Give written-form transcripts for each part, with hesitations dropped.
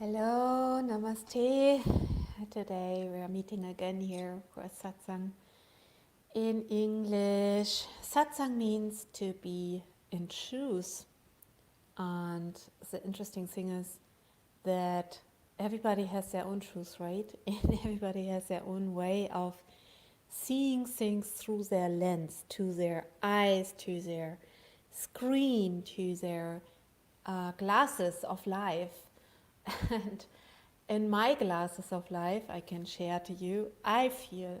Hello, namaste. Today we are meeting again here for a satsang in English. Satsang means to be in truth, and the interesting thing is that everybody has their own truth, right? And everybody has their own way of seeing things through their lens, to their eyes, to their screen, to their glasses of life. And in my glasses of life, I can share to you, I feel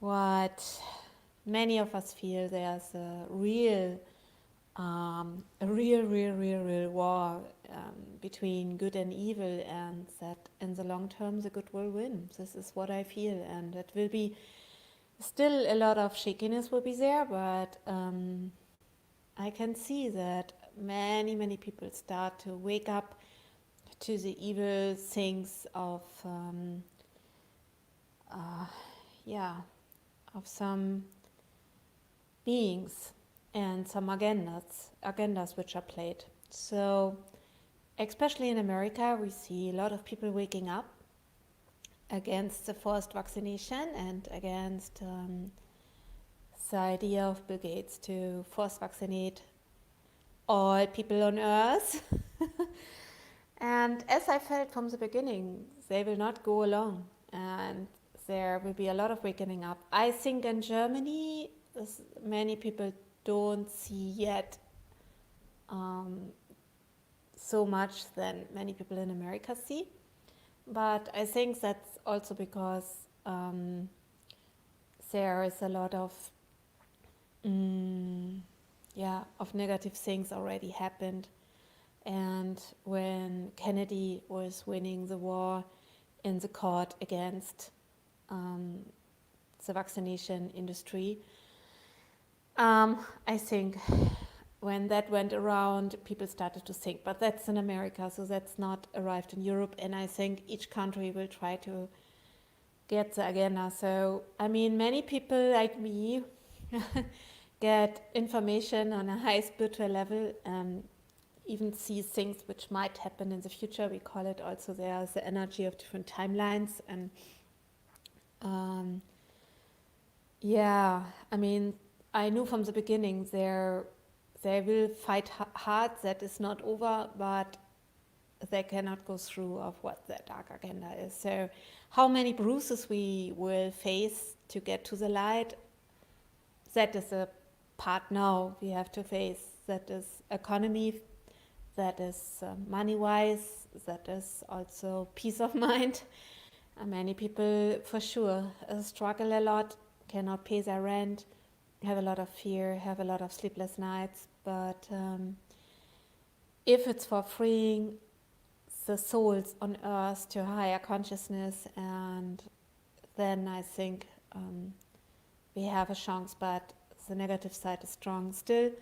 what many of us feel. There's a real war between good and evil, and that in the long term, the good will win. This is what I feel, and it will be still a lot of shakiness will be there, but I can see that many people start to wake up to the evil things of of some beings and some agendas which are played. So especially in America, we see a lot of people waking up against the forced vaccination and against the idea of Bill Gates to force vaccinate all people on earth. And as I felt from the beginning, they will not go along, and there will be a lot of waking up. I think in Germany, many people don't see yet so much than many people in America see. But I think that's also because there is a lot of negative things already happened. And when Kennedy was winning the war in the court against the vaccination industry, I think when that went around, people started to think, but that's in America, so that's not arrived in Europe. And I think each country will try to get the agenda. So, I mean, many people like me get information on a high spiritual level, even see things which might happen in the future. We call it also there's the energy of different timelines. And I mean, I knew from the beginning they will fight hard, that is not over, but they cannot go through of what the dark agenda is. So how many bruises we will face to get to the light, that is a part now we have to face. That is economy, that is money-wise, that is also peace of mind. Many people for sure struggle a lot, cannot pay their rent, have a lot of fear, have a lot of sleepless nights. But if it's for freeing the souls on earth to higher consciousness, and then I think we have a chance. But the negative side is strong still.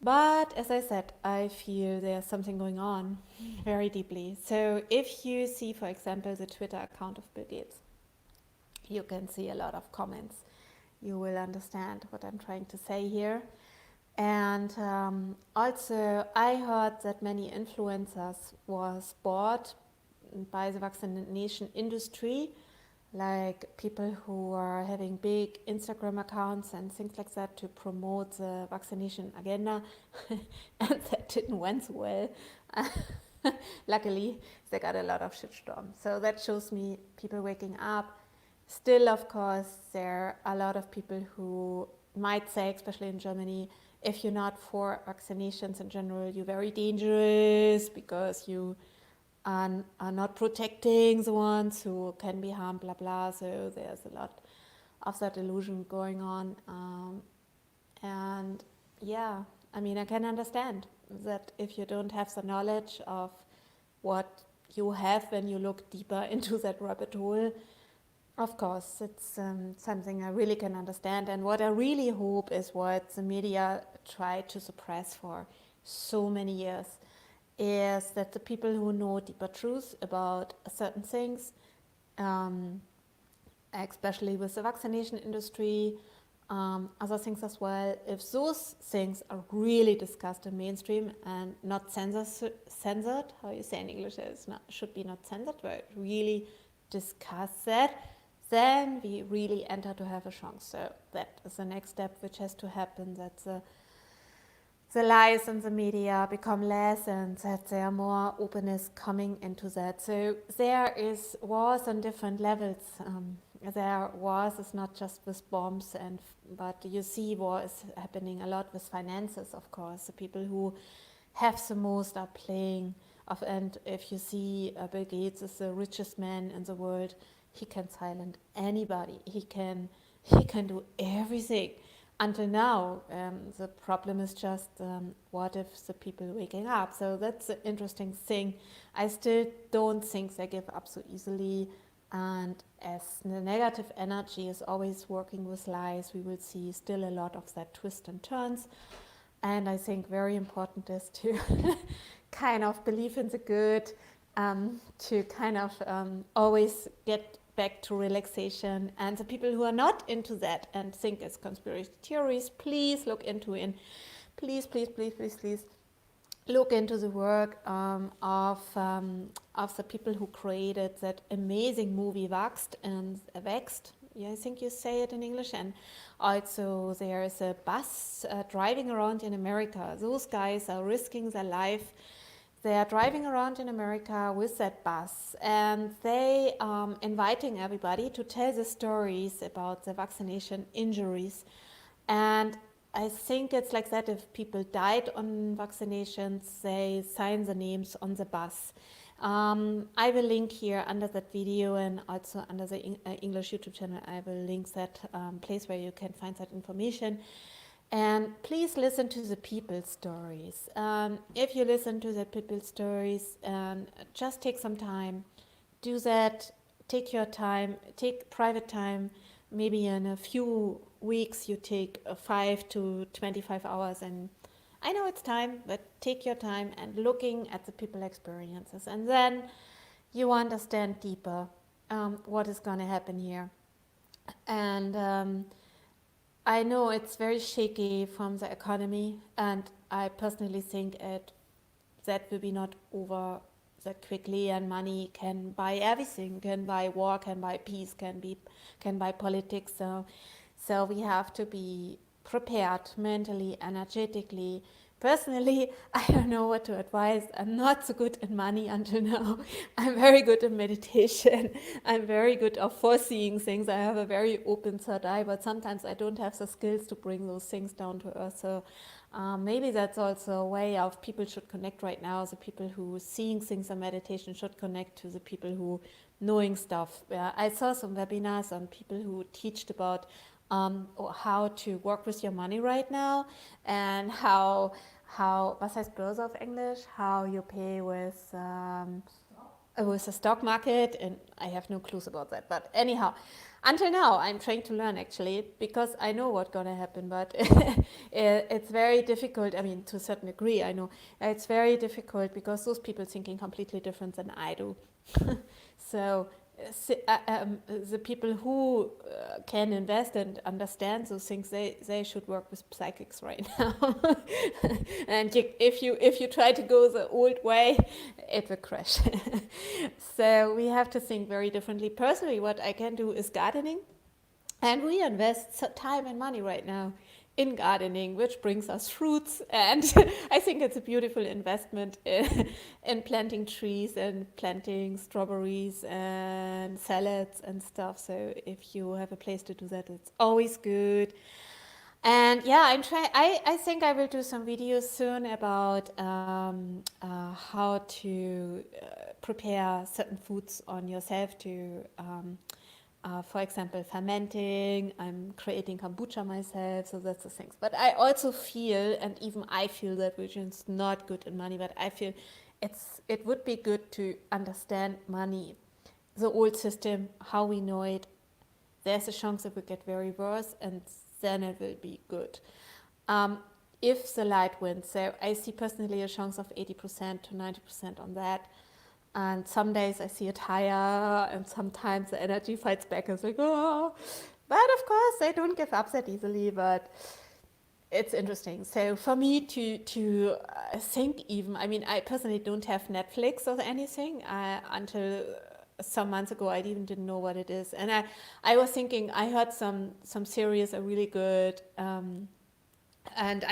But as I said, I feel there's something going on very deeply. So if you see, for example, the Twitter account of Bill Gates, you can see a lot of comments. You will understand what I'm trying to say here. And also, I heard that many influencers was bought by the vaccination industry, like people who are having big Instagram accounts and things like that to promote the vaccination agenda. And that didn't went so well. Luckily, they got a lot of shitstorm. So that shows me people waking up. Still, of course, there are a lot of people who might say, especially in Germany, if you're not for vaccinations in general, you're very dangerous because you are not protecting the ones who can be harmed, blah, blah. So there's a lot of that illusion going on. And yeah, I mean, I can understand that if you don't have the knowledge of what you have when you look deeper into that rabbit hole, of course, it's something I really can understand. And what I really hope is what the media tried to suppress for so many years is that the people who know deeper truths about certain things, especially with the vaccination industry, other things as well. If those things are really discussed in mainstream and not censored, how you say in English, should be not censored, but really discuss that, then we really enter to have a chance. So that is the next step which has to happen, that the lies in the media become less and that there are more openness coming into that. So there is wars on different levels. There wars is not just with bombs, but you see war is happening a lot with finances, of course. The people who have the most are playing of, and if you see Bill Gates is the richest man in the world, he can silence anybody. He can do everything. Until now, the problem is just what if the people waking up? So that's the interesting thing. I still don't think they give up so easily. And as the negative energy is always working with lies, we will see still a lot of that twist and turns. And I think very important is to kind of believe in the good, to kind of always get back to relaxation. And the people who are not into that and think it's conspiracy theories, please look into it. Please look into the work of the people who created that amazing movie Waxed. Yeah, I think you say it in English. And also there is a bus driving around in America. Those guys are risking their life. They are driving around in America with that bus, and they inviting everybody to tell the stories about the vaccination injuries. And I think it's like that, if people died on vaccinations, they sign the names on the bus. I will link here under that video, and also under the English YouTube channel, I will link that place where you can find that information. And please listen to the people's stories. If you listen to the people's stories, just take some time, do that, take your time, take private time. Maybe in a few weeks you take 5 to 25 hours, and I know it's time, but take your time and looking at the people's experiences, and then you understand deeper what is going to happen here. And I know it's very shaky from the economy, and I personally think that will be not over that quickly, and money can buy everything, can buy war, can buy peace, can buy politics. So we have to be prepared mentally, energetically. Personally, I don't know what to advise. I'm not so good in money until now. I'm very good in meditation. I'm very good at foreseeing things. I have a very open third eye, but sometimes I don't have the skills to bring those things down to earth. So maybe that's also a way of people should connect right now. The people who seeing things in meditation should connect to the people who knowing stuff. I saw some webinars on people who teached about how to work with your money right now, and how was heißt Börse auf English? How you pay with the stock market, and I have no clues about that. But anyhow, until now, I'm trying to learn actually, because I know what's gonna happen, but it's very difficult. I mean, to a certain degree, I know it's very difficult because those people thinking completely different than I do. So the people who can invest and understand those things, they should work with psychics right now. And if you try to go the old way, it will crash. So we have to think very differently. Personally, what I can do is gardening, and we invest time and money right now in gardening, which brings us fruits. And I think it's a beautiful investment in planting trees and planting strawberries and salads and stuff. So if you have a place to do that, it's always good. And yeah, I think I will do some videos soon about how to prepare certain foods on yourself to for example, fermenting. I'm creating kombucha myself, so that's the things. But I also feel, and even I feel that, which is not good in money, but I feel it would be good to understand money, the old system, how we know it. There's a chance it will get very worse, and then it will be good. If the light wins, so I see personally a chance of 80% to 90% on that. And some days I see it higher, and sometimes the energy fights back. It's like, oh, But of course, they don't give up that easily, but it's interesting. So for me to think even, I mean, I personally don't have Netflix or anything. Until some months ago, I even didn't know what it is. And I was thinking, I heard some series are really good. And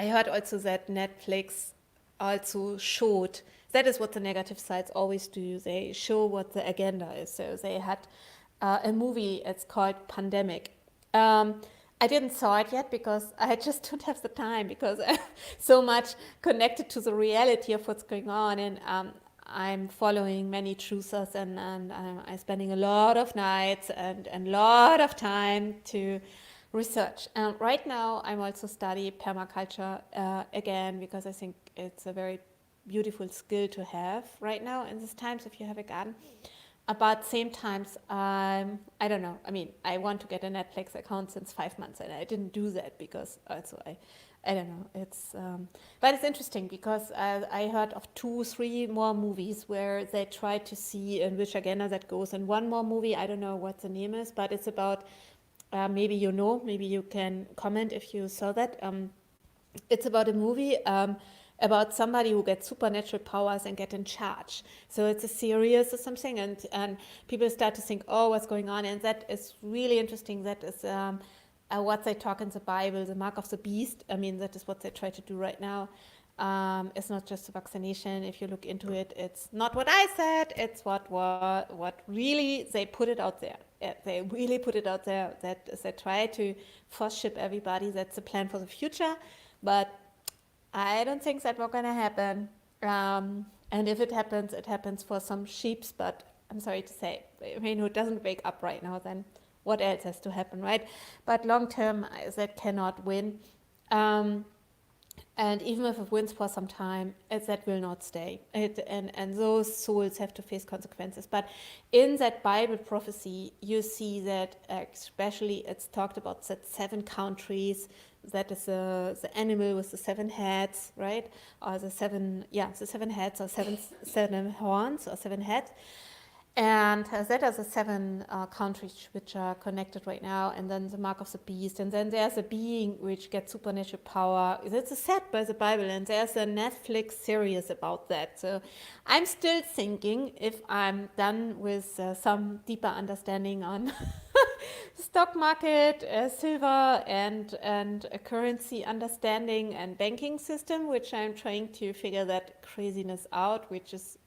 I heard also that Netflix also showed, that is what the negative sides always do. They show what the agenda is. So they had a movie, it's called Pandemic. I didn't saw it yet because I just don't have the time, because I'm so much connected to the reality of what's going on. And I'm following many truthers, and I'm spending a lot of nights and a lot of time to research. Right now, I'm also studying permaculture again, because I think it's a very beautiful skill to have right now in these times if you have a garden. But same times, I don't know. I mean, I want to get a Netflix account since 5 months, and I didn't do that because also I don't know. But it's interesting because I heard of 2, 3 more movies where they try to see in which agenda that goes. And one more movie, I don't know what the name is, but it's about, maybe you know, maybe you can comment if you saw that. It's about a movie about somebody who gets supernatural powers and get in charge. So it's a series or something, and people start to think, oh, what's going on? And that is really interesting. That is what they talk in the Bible, the mark of the beast. I mean, that is what they try to do right now. It's not just a vaccination. If you look into it, it's not what I said. It's what really they put it out there. They really put it out there that they try to force ship everybody. That's the plan for the future. But I don't think that will gonna happen. And if it happens for some sheeps. But I'm sorry to say, I mean, who doesn't wake up right now, then what else has to happen, right? But long term, that cannot win. And even if it wins for some time, that will not stay. And those souls have to face consequences. But in that Bible prophecy, you see that especially it's talked about that 7 countries. That is the animal with the 7 heads, right? Or the 7 heads, or seven horns, or 7 heads. And that are the 7 countries which are connected right now, and then the mark of the beast, and then there's a being which gets supernatural power. That's said by the Bible, and there's a Netflix series about that. So I'm still thinking, if I'm done with some deeper understanding on stock market, silver, and a currency understanding and banking system, which I'm trying to figure that craziness out, which is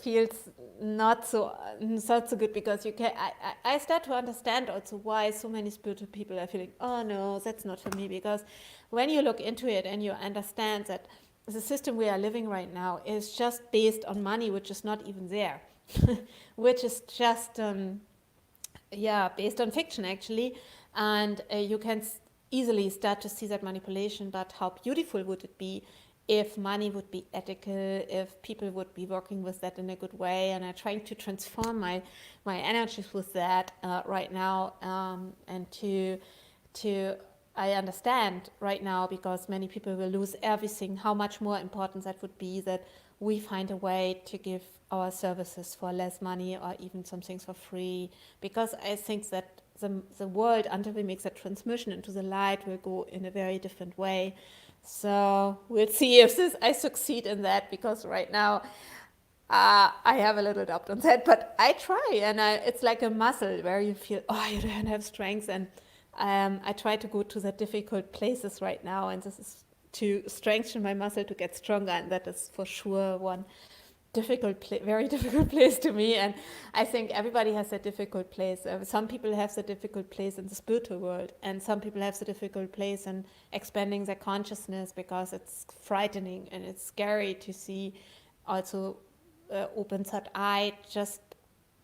feels not so good, because I start to understand also why so many spiritual people are feeling, oh no, that's not for me. Because when you look into it and you understand that the system we are living right now is just based on money, which is not even there, which is just based on fiction actually, and you can easily start to see that manipulation. But how beautiful would it be if money would be ethical, if people would be working with that in a good way. And I'm trying to transform my energies with that right now, and to I understand right now, because many people will lose everything, how much more important that would be, that we find a way to give our services for less money, or even some things for free. Because I think that the world, until we make that transmission into the light, will go in a very different way. So we'll see if I succeed in that, because right now I have a little doubt on that, but I try, and it's like a muscle where you feel, oh, you don't have strength, and I try to go to the difficult places right now, and this is to strengthen my muscle to get stronger, and that is for sure one very difficult place to me. And I think everybody has a difficult place. Some people have the difficult place in the spiritual world, and some people have the difficult place in expanding their consciousness, because it's frightening and it's scary to see. Also, open third eye just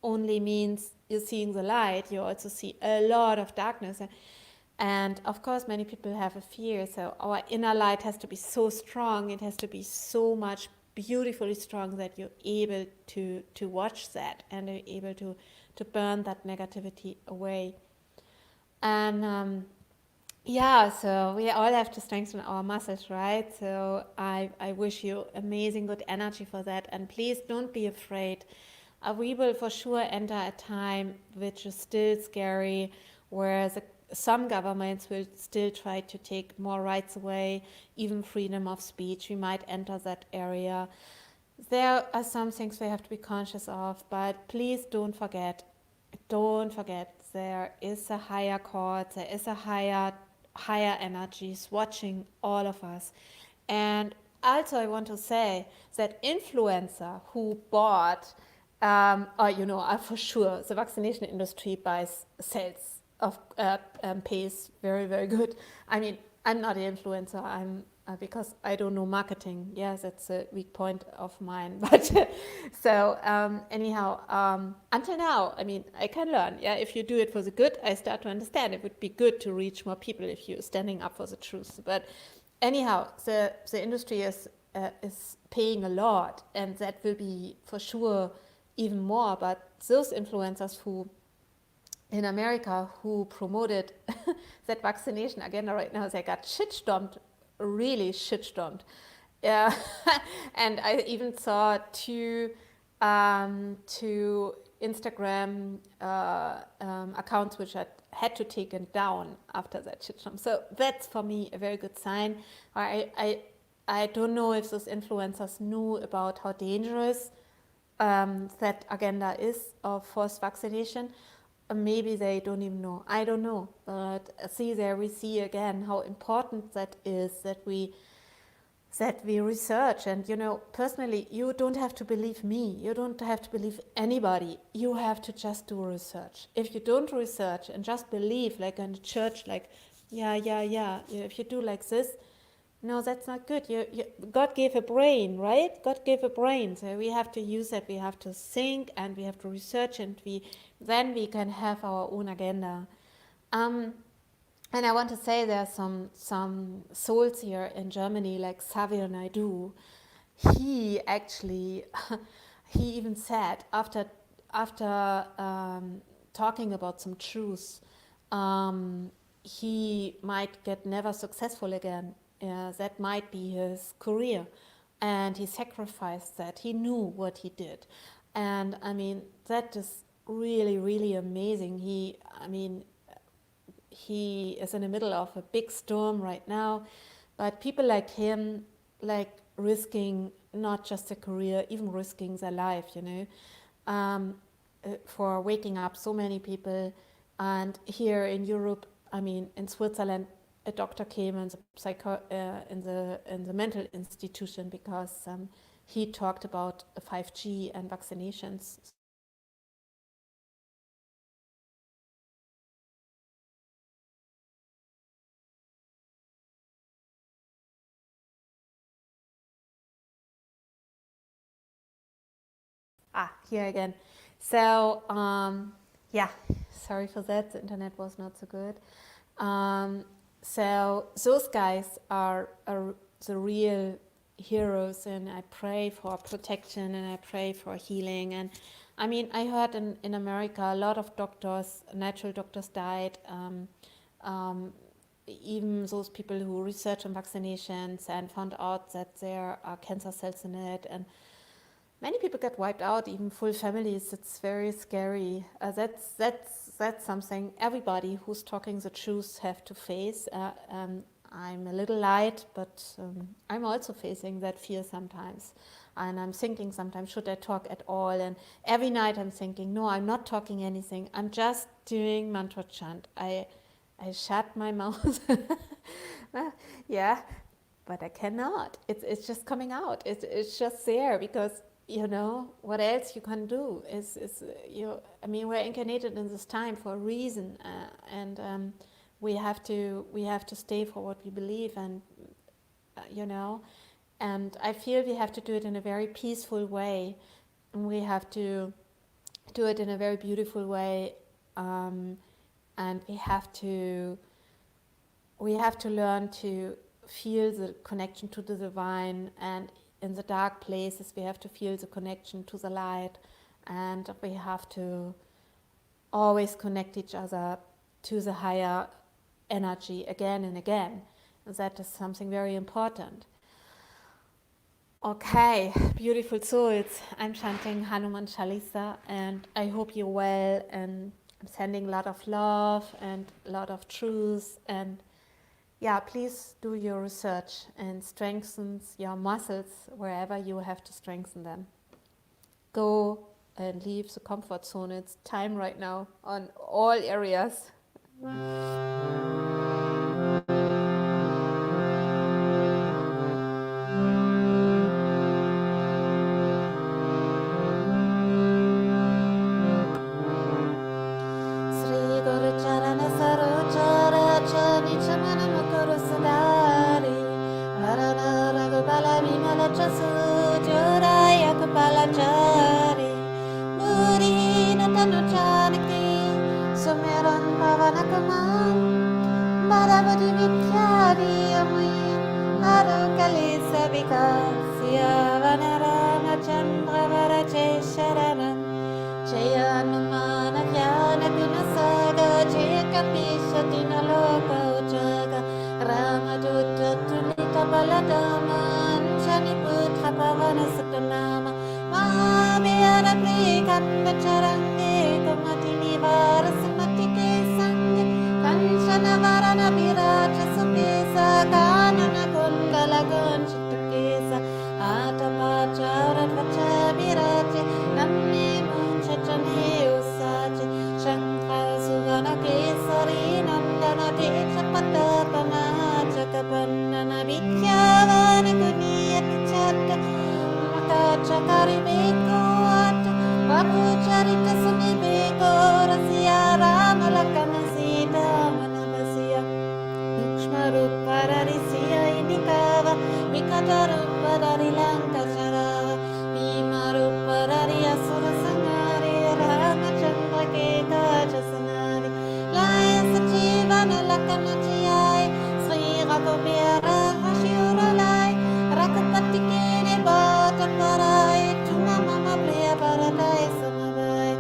only means you're seeing the light. You also see a lot of darkness. And of course, many people have a fear. So our inner light has to be so strong. It has to be so much beautifully strong that you're able to watch that, and you're able to burn that negativity away. And so we all have to strengthen our muscles, right? So I wish you amazing good energy for that, and please don't be afraid we will for sure enter a time which is still scary, where some governments will still try to take more rights away, even freedom of speech. We might enter that area. There are some things we have to be conscious of, but please don't forget, there is a higher court, there is a higher energies watching all of us. And also I want to say that influencer who bought, for sure the vaccination industry buys sales of pays very, very good. I mean, I'm not an influencer. I'm because I don't know marketing. Yes, that's a weak point of mine. But anyhow, until now, I mean, I can learn. Yeah, if you do it for the good, I start to understand. It would be good to reach more people if you're standing up for the truth. But anyhow, the industry is paying a lot, and that will be for sure even more. But those influencers who in America who promoted that vaccination agenda right now, they got shitstormed, really shitstormed. Yeah. And I even saw two Instagram accounts which had to take it down after that shitstorm. So that's for me a very good sign. I don't know if those influencers knew about how dangerous that agenda is of forced vaccination. Maybe they don't even know. I don't know. But there we see again how important that is, that we research. And personally, you don't have to believe me. You don't have to believe anybody. You have to just do research. If you don't research and just believe, like in church, like yeah. If you do like this, no, that's not good. God gave a brain, right? God gave a brain. So we have to use it. We have to think and we have to research, and then we can have our own agenda. And I want to say there are some souls here in Germany, like Xavier Naidoo. He actually, he even said after talking about some truths, he might get never successful again. That might be his career, and he sacrificed that. He knew what he did, and I mean that is really, really amazing. He is in the middle of a big storm right now, but people like him, like risking not just a career, even risking their life, for waking up so many people. And here in Europe, I mean, in Switzerland, a doctor came in the mental institution because he talked about 5G and vaccinations. Here again. So sorry for that. The internet was not so good. So those guys are the real heroes, and I pray for protection and I pray for healing. And I mean, I heard in America a lot of doctors, natural doctors, died. Even those people who research on vaccinations and found out that there are cancer cells in it, and many people get wiped out, even full families. It's very scary. That's something everybody who's talking the truth have to face. I'm a little light, but I'm also facing that fear sometimes. And I'm thinking sometimes, should I talk at all? And every night I'm thinking, no, I'm not talking anything. I'm just doing mantra chant. I shut my mouth. Yeah, but I cannot. It's just coming out. It's just there because what else you can do I mean, we're incarnated in this time for a reason, and we have to stay for what we believe, and and I feel we have to do it in a very peaceful way, and we have to do it in a very beautiful way, and we have to learn to feel the connection to the divine, and in the dark places we have to feel the connection to the light, and we have to always connect each other to the higher energy again and again. And that is something very important. Okay, beautiful souls. I'm chanting Hanuman Chalisa and I hope you're well, and I'm sending a lot of love and a lot of truth, and yeah, please do your research and strengthen your muscles wherever you have to strengthen them. Go and leave the comfort zone. It's time right now on all areas. Sri Guru Charana Sarochara Chani Chamana Mukuru Sudari Narana Ragupala Vimala Chasu Juraya Kupala Chari Muri Natanu Chanaki Sumeran Pavana Kaman Maravadi Vidyadi Amui Haru Kalisa Vikasya Vanarama Chandra Varache Sharanam Jaya Hanumana Jnana Guna Saga Jaya Kapisha Dina Loka Ujaga Ramadutta Tulita Baladama Anjani Putra Pavana Satanama Mahabhyara Prikanda Charange Kamatini Varasamati Sange Kanchana Varana Viraja Supesa Kanana Kundala Gunchitukesa Atapachara Vacha Viraja Namni Chachani Usaji Shankara Suvana Kesari Nandana Decha Patapana Chakapannana Vidyavana Guniyati Chatta Mata Chakari Beko Atta Babu Charita Suni Beko Rasya Ramalakana Sita Manavasya Ukshmarupararisiya Indikava Vikataruparari Lankachara Vimaruparari Asura Sangari Ramachandra Keka Jasanari Laya Sachivana Lakana Chiyai Sri Raghuvira Hashiuralai Rakapati Kene Bata Parai Tuma Mama Priya Paradai Samavai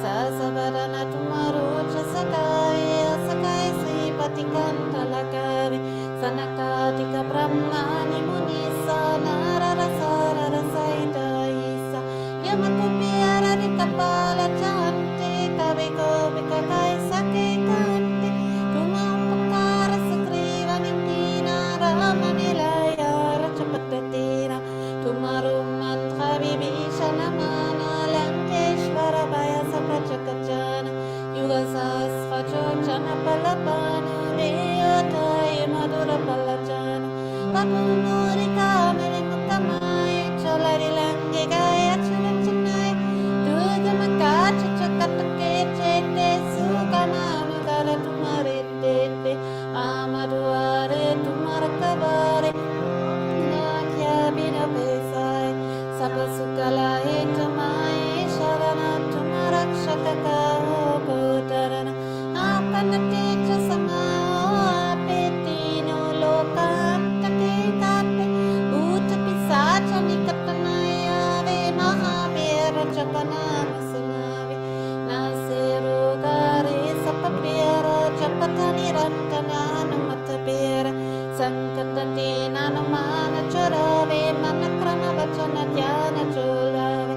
Sasavarana Tumaru Chasakai Asakai Sri Patikanta Lakari Sanakatika Brahmani Munisa Nararasara Rasaita Isa Yamakupiara Nikapala Chante Kaviko Vikakai Sake Kante Tumampakara Sakriva Nikina Ramanilaya Rachapatatira Tumaru Mantra Vibhishana Mana Lankeshvara Vaya Sapachakachana Yuga Sasva Chochana Palapana Leotai Madura Palachana Papu Murika Melimukamai Cholari Lange Gaya Chulachanai Duga Makacha Chakatake Chete Sukamanu Gara Tumarete Amaduare Tumarakavare Nakya Bina Pesai Sapasukala Etamai Sharana Tumarakshakaka Putarana Apanatecha Sama Petino Lokanta Kekate Uta Pisacha Nikatanaya Ve Mahavira Chapanama Sunavi Nasiru Gari Sapapira Chapatani Rantana Matapira Sankatati Nanamana Chorave Manakrama Vachana Dhyana Cholave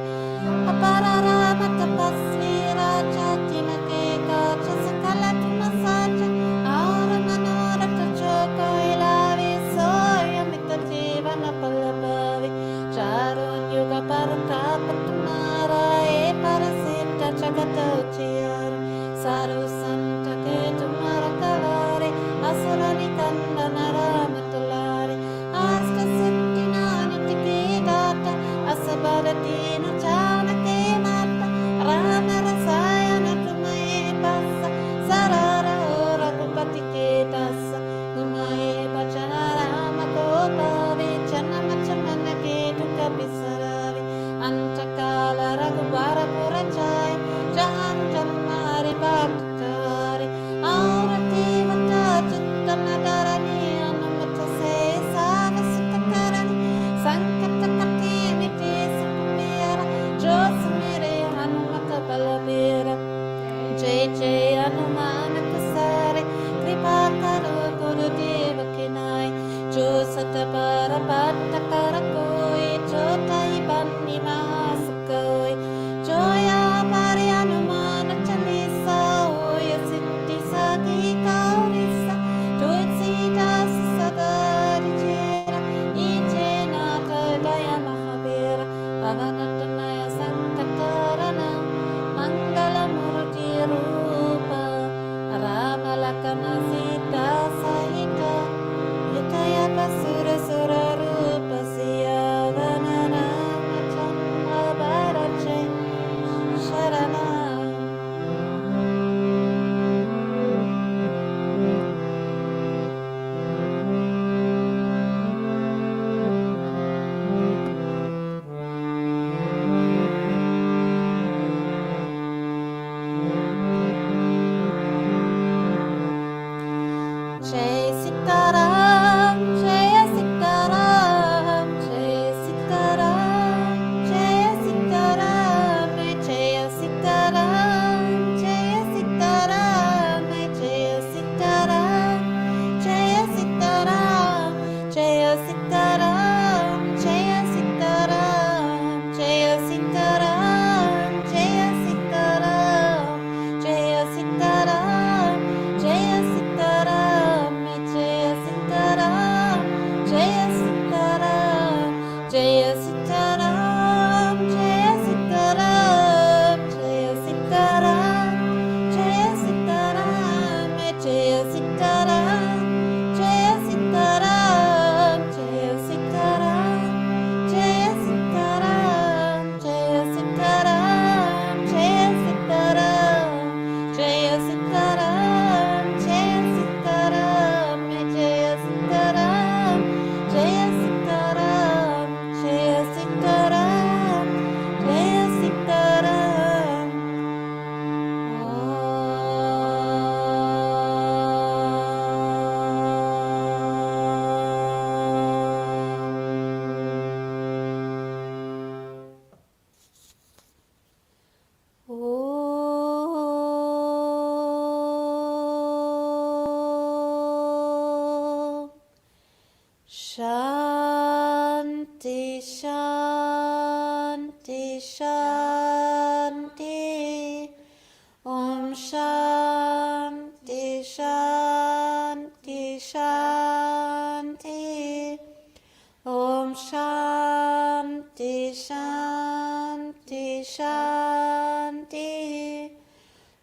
Aparara Matapasvira Chatina Keka Chasakala Tumasacha Aura Manora Tachoko Ilavi Soya Mitachivana Palabavi Charun Yuga Paratapatumara E Parasita Chagata Uchiyara Saru Santa Ketumara Kavari Asurani Kandana Ramatulari Asta Sittinani Tikidata Asabaratina Chana Kemata Rama Rasayana Tumae Passa Sarara Ora Kupati Ketasa Tumae Bachana Rama Kopa Vichana Machamana Ketu Kapisaravi Antakala Raghubara Purachai Jahan Jamari Bhakta Pavanatanaya Sankatarana Mangalamurti Rupa Ramalakana Sita Sahita Yutaya Basura Sura Rupa Siyavanana Machandra Bharache Sharana. Jai Sitaram, Jai Sitaram, Jai Sitaram, Jai Sitaram, Jai Sitaram, Jai Sitaram, Jai Sitaram, Jai Sitaram, Jai Sitaram, Jai Sitaram, Jai Sitaram, Jai Sitaram, Jai Sitaram, Jai Sitaram, Jaya Sitaram, Jaya Sitaram, Jaya Sitaram, Jaya Sitaram, Jaya Sitaram, Jaya Sitaram, Jaya Sitaram, Jaya Sitaram, Jaya Sitaram, Jaya Sitaram, Jaya Sitaram, Jaya Sitaram, Jaya Sitaram, Jaya Sitaram, Jaya Sitaram, Jaya Sitaram, Jaya Sitaram, Jaya Sitaram. Om Shanti, Shanti, Shanti. Om Shanti, Shanti, Shanti. Om Shanti, Shanti, Shanti.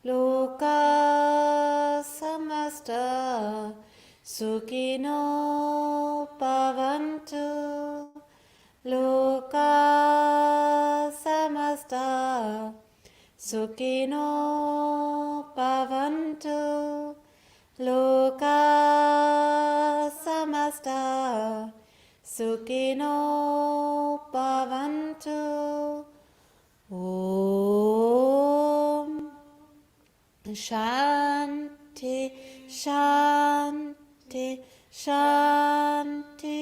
Loka Samasta Sukhino Bhavantu. Loka Samasta Sukhino Bhavantu. Loka Samasta Sukhino Bhavantu. Om Shanti, Shanti, Shanti.